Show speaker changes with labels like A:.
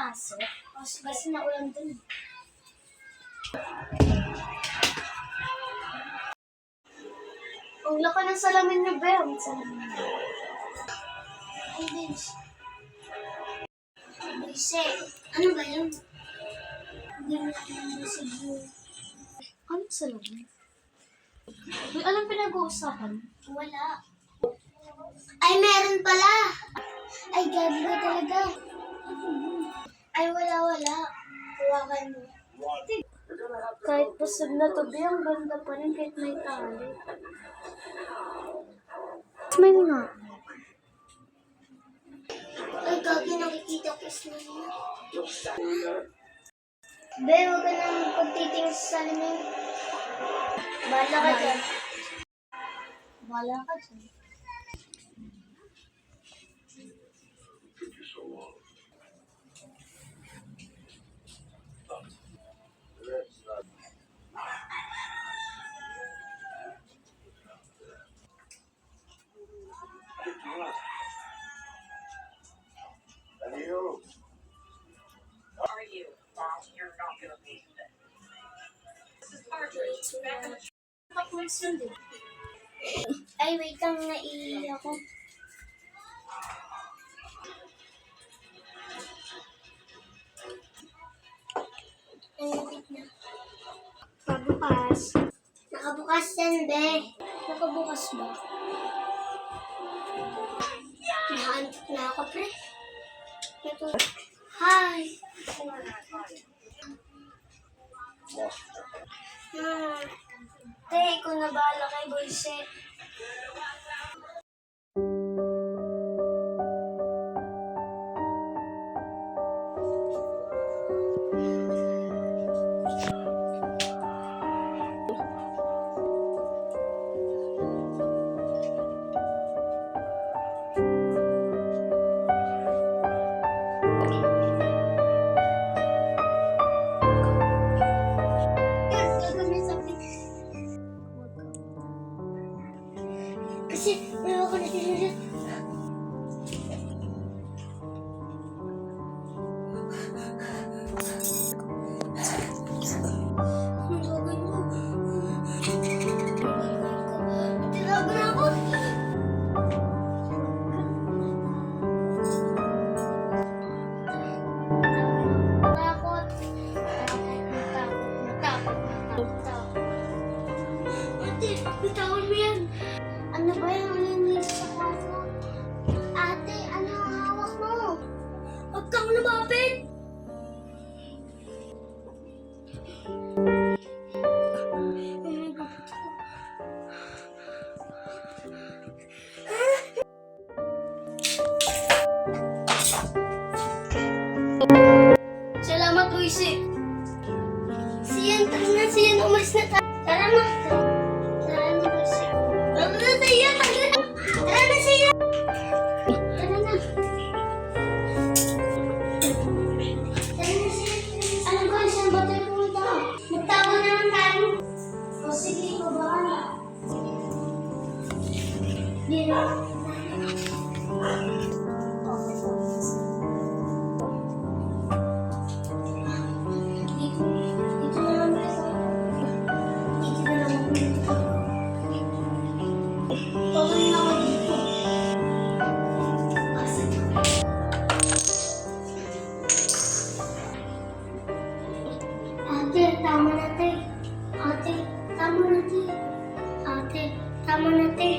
A: pasok. Kasi naulan dun. Ang laki ng salamin niyo, Be. Ang salamin niyo. Ay, Vince. Bise, ano ba yun? Hindi mo natin yun. Ano salamin? May alam pinag-uusapan? Wala. Ay, meron pala. Ay, gabi ka talaga. Ay, wala. Huwakan mo. Kahit pasag na to, Be, ang ganda pa rin kahit may tali. Smile nga. Ay, gabi, nakikita ko smile. Be, huwag ka nang pagtitingin sa salamin. Bahala ka dyan. Bahala ka dyan.
B: Are you? Mom, you're not gonna believe this. This is Partridge. Back in the
A: Takmans yun din. Ay, wait lang, naiiyak ako. Ay, wait na. Nakabukas. Nakabukas yan, Be. Nakabukas ba? Nahanap na ako, pre. Ito. Hi! Te, ikaw na bahala kay Boyse. Kasi, meron ko na tinulad. Ang gagawin mo. Tinago na ako. Takot. Ate, bitawan mo yan. Ano ba yung nilinis sa kwarto? Ate, ano ang hawak mo? Huwag kang lumapit! Salamat, Luisi. Siyan, tara na. Siyan, umalis na tayo. Tara na. Tara na, Luisi. Tara na, Siyan. Tara na, Siyan. Tara na. Tara na, Siyan. Ano ba? Saan ba tayo pumunta? Magtago naman tayo. O sige, ikaw bahala. Hindi naman. Dito na lang tayo. Dito na lang ako. Okay na ako dito. Ate, tama na, te. Ate, tama na, te. Ate, tama na, te.